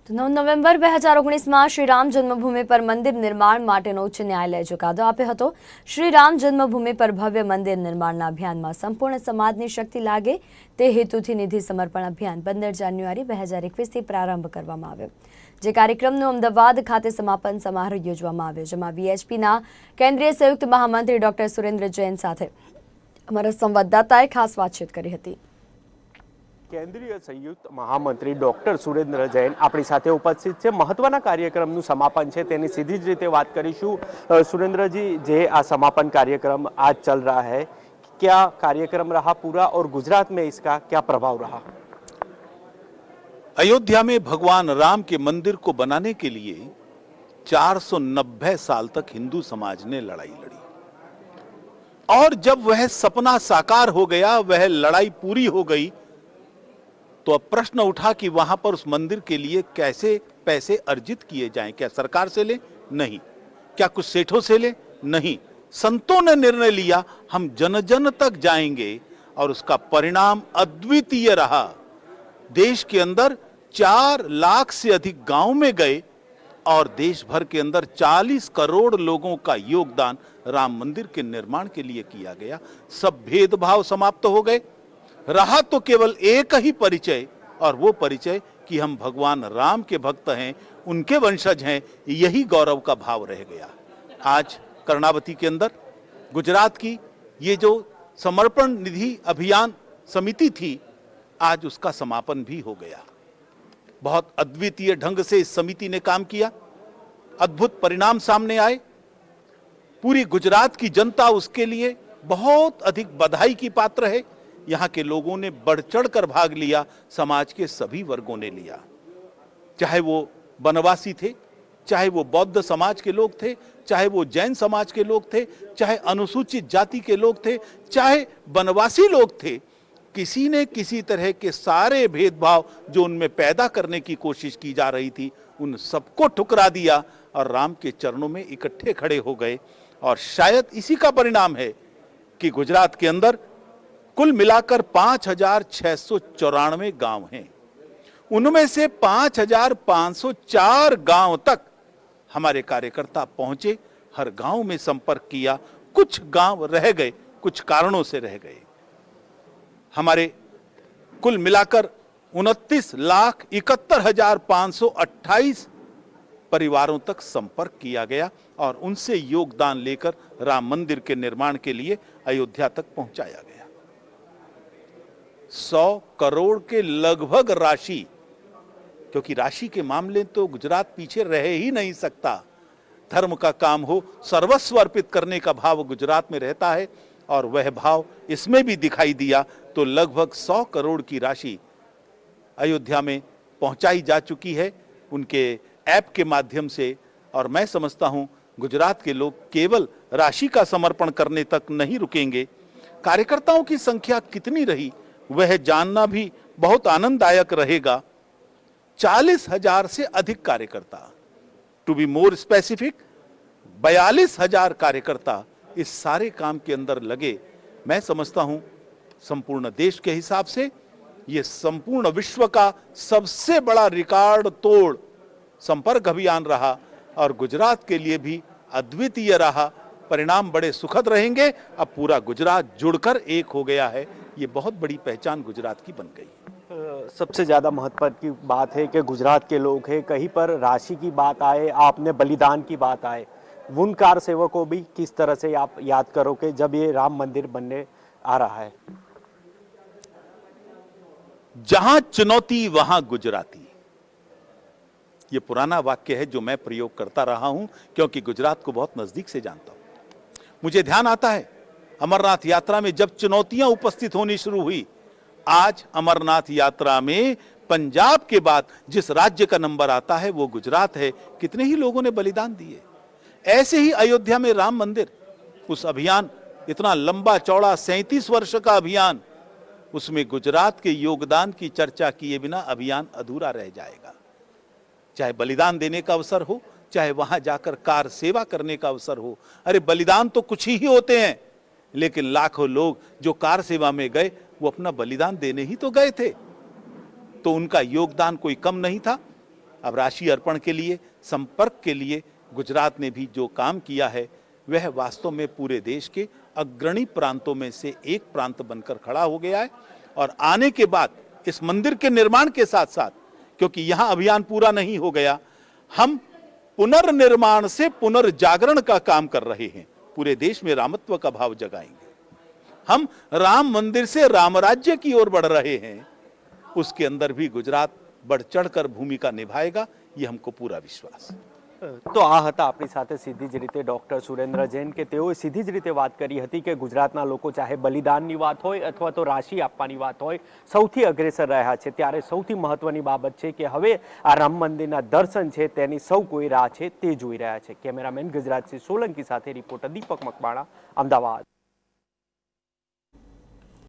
તો 9 નવેમ્બર 2019માં શ્રીરામ જન્મભૂમિ પર મંદિર નિર્માણ માટેનો ઉચ્ચ ન્યાયાલયે ચુકાદો આપ્યો હતો। શ્રીરામ જન્મભૂમિ પર ભવ્ય મંદિર નિર્માણના અભિયાનમાં સંપૂર્ણ સમાજની શક્તિ લાગે તે હેતુથી નિધિ સમર્પણ અભિયાન 15 જાન્યુઆરી 2021થી પ્રારંભ કરવામાં આવ્યો। જે કાર્યક્રમનું અમદાવાદ ખાતે સમાપન સમારોહ યોજવામાં આવ્યો, જેમાં વીએચપીના કેન્દ્રીય સંયુક્ત મહામંત્રી ડોક્ટર સુરેન્દ્ર જૈન સાથે અમારા સંવાદદાતાએ ખાસ વાતચીત કરી હતી। केंद्रीय संयुक्त महामंत्री डॉक्टर सुरेंद्र जैन अपनी साथे उपस्थित है। महत्वना कार्यक्रमનું समापन है तेनी सीधी ज रीते बात करीशू। सुरेंद्र जी, जे आ समापन कार्यक्रम आज चल रहा है, क्या कार्यक्रम रहा पूरा और गुजरात में इसका क्या प्रभाव रहा? अयोध्या में भगवान राम के मंदिर को बनाने के लिए 490 साल तक हिंदू समाज ने लड़ाई लड़ी और जब वह सपना साकार हो गया, वह लड़ाई पूरी हो गई, तो अब प्रश्न उठा कि वहां पर उस मंदिर के लिए कैसे पैसे अर्जित किए जाएं। क्या सरकार से ले? नहीं। क्या कुछ सेठों से ले? नहीं। संतों ने निर्णय लिया हम जन जन तक जाएंगे और उसका परिणाम अद्वितीय रहा। देश के अंदर 4 लाख से अधिक गांव में गए और देश भर के अंदर 40 करोड़ लोगों का योगदान राम मंदिर के निर्माण के लिए किया गया। सब भेदभाव समाप्त हो गए। रहा तो केवल एक ही परिचय, और वो परिचय कि हम भगवान राम के भक्त हैं, उनके वंशज हैं। यही गौरव का भाव रह गया। आज कर्णावती के अंदर गुजरात की ये जो समर्पण निधि अभियान समिति थी, आज उसका समापन भी हो गया। बहुत अद्वितीय ढंग से इस समिति ने काम किया, अद्भुत परिणाम सामने आए। पूरी गुजरात की जनता उसके लिए बहुत अधिक बधाई की पात्र है। यहाँ के लोगों ने बढ़ चढ़ कर भाग लिया, समाज के सभी वर्गों ने लिया, चाहे वो वनवासी थे, चाहे वो बौद्ध समाज के लोग थे, चाहे वो जैन समाज के लोग थे, चाहे अनुसूचित जाति के लोग थे, चाहे वनवासी लोग थे। किसी ने किसी तरह के सारे भेदभाव जो उनमें पैदा करने की कोशिश की जा रही थी, उन सबको ठुकरा दिया और राम के चरणों में इकट्ठे खड़े हो गए। और शायद इसी का परिणाम है कि गुजरात के अंदर कुल मिलाकर 5,694 गांव हैं। उनमें से 5,504 गांव तक हमारे कार्यकर्ता पहुंचे, हर गांव में संपर्क किया। कुछ गांव रह गए, कुछ कारणों से रह गए। हमारे कुल मिलाकर 29,71,528 परिवारों तक संपर्क किया गया और उनसे योगदान लेकर राम मंदिर के निर्माण के लिए अयोध्या तक पहुंचाया गया। 100 करोड़ के लगभग राशि, क्योंकि राशि के मामले तो गुजरात पीछे रह ही नहीं सकता। धर्म का काम हो, सर्वस्व अर्पित करने का भाव गुजरात में रहता है और वह भाव इसमें भी दिखाई दिया। तो लगभग 100 करोड़ की राशि अयोध्या में पहुंचाई जा चुकी है उनके ऐप के माध्यम से। और मैं समझता हूं गुजरात के लोग केवल राशि का समर्पण करने तक नहीं रुकेंगे। कार्यकर्ताओं की संख्या कितनी रही वह जानना भी बहुत आनंददायक रहेगा। 40,000 से अधिक कार्यकर्ता, टू बी मोर स्पेसिफिक 42,000 कार्यकर्ता इस सारे काम के अंदर लगे। मैं समझता हूं संपूर्ण देश के हिसाब से यह संपूर्ण विश्व का सबसे बड़ा रिकॉर्ड तोड़ संपर्क अभियान रहा और गुजरात के लिए भी अद्वितीय रहा। परिणाम बड़े सुखद रहेंगे। अब पूरा गुजरात जुड़कर एक हो गया है। ये बहुत बड़ी पहचान गुजरात की बन गई। सबसे ज़्यादा महत्व की बात है कि गुजरात के लोग हैं। कहीं पर राशि की बात आए, आपने बलिदान की बात आए, बुनकार सेवकों भी किस तरह से आप याद करोगे जब ये राम मंदिर बनने आ रहा है? जहां चुनौती वहां गुजराती, ये पुराना वाक्य है जो मैं प्रयोग करता रहा हूं क्योंकि गुजरात को बहुत नजदीक से जानता हूं। मुझे ध्यान आता है अमरनाथ यात्रा में जब चुनौतियां उपस्थित होनी शुरू हुई। आज अमरनाथ यात्रा में पंजाब के बाद जिस राज्य का नंबर आता है वो गुजरात है। कितने ही लोगों ने बलिदान दिए। ऐसे ही अयोध्या में राम मंदिर, उस अभियान, इतना लंबा चौड़ा 37 वर्ष का अभियान, उसमें गुजरात के योगदान की चर्चा किए बिना अभियान अधूरा रह जाएगा। चाहे बलिदान देने का अवसर हो, चाहे वहां जाकर कार सेवा करने का अवसर हो। अरे बलिदान तो कुछ ही होते हैं, लेकिन लाखों लोग जो कार सेवा में गए वो अपना बलिदान देने ही तो गए थे, तो उनका योगदान कोई कम नहीं था। अब राशि अर्पण के लिए, संपर्क के लिए गुजरात ने भी जो काम किया है वह वास्तव में पूरे देश के अग्रणी प्रांतों में से एक प्रांत बनकर खड़ा हो गया है। और आने के बाद इस मंदिर के निर्माण के साथ साथ, क्योंकि यहां अभियान पूरा नहीं हो गया, हम पुनर्निर्माण से पुनर्जागरण का काम कर रहे हैं। पूरे देश में रामत्व का भाव जगाएंगे। हम राम मंदिर से राम राज्य की ओर बढ़ रहे हैं। उसके अंदर भी गुजरात बढ़ चढ़कर भूमिका निभाएगा, ये हमको पूरा विश्वास है। તો આ હતા આપણી સાથે સીધી જ રીતે ડોક્ટર સુરેન્દ્ર જૈન કે તેઓએ સીધી જ રીતે વાત કરી હતી કે ગુજરાતના લોકો ચાહે બલિદાનની વાત હોય અથવા તો રાશિ આપવાની વાત હોય સૌથી અગ્રેસર રહ્યા છે। ત્યારે સૌથી મહત્વની બાબત છે કે હવે આ રામ મંદિરના દર્શન છે તેની સૌ કોઈ રાહ છે તે જોઈ રહ્યા છે। કેમેરામેન ગજરાજસિંહ સોલંકી સાથે રિપોર્ટર દીપક મકવાણા, અમદાવાદ।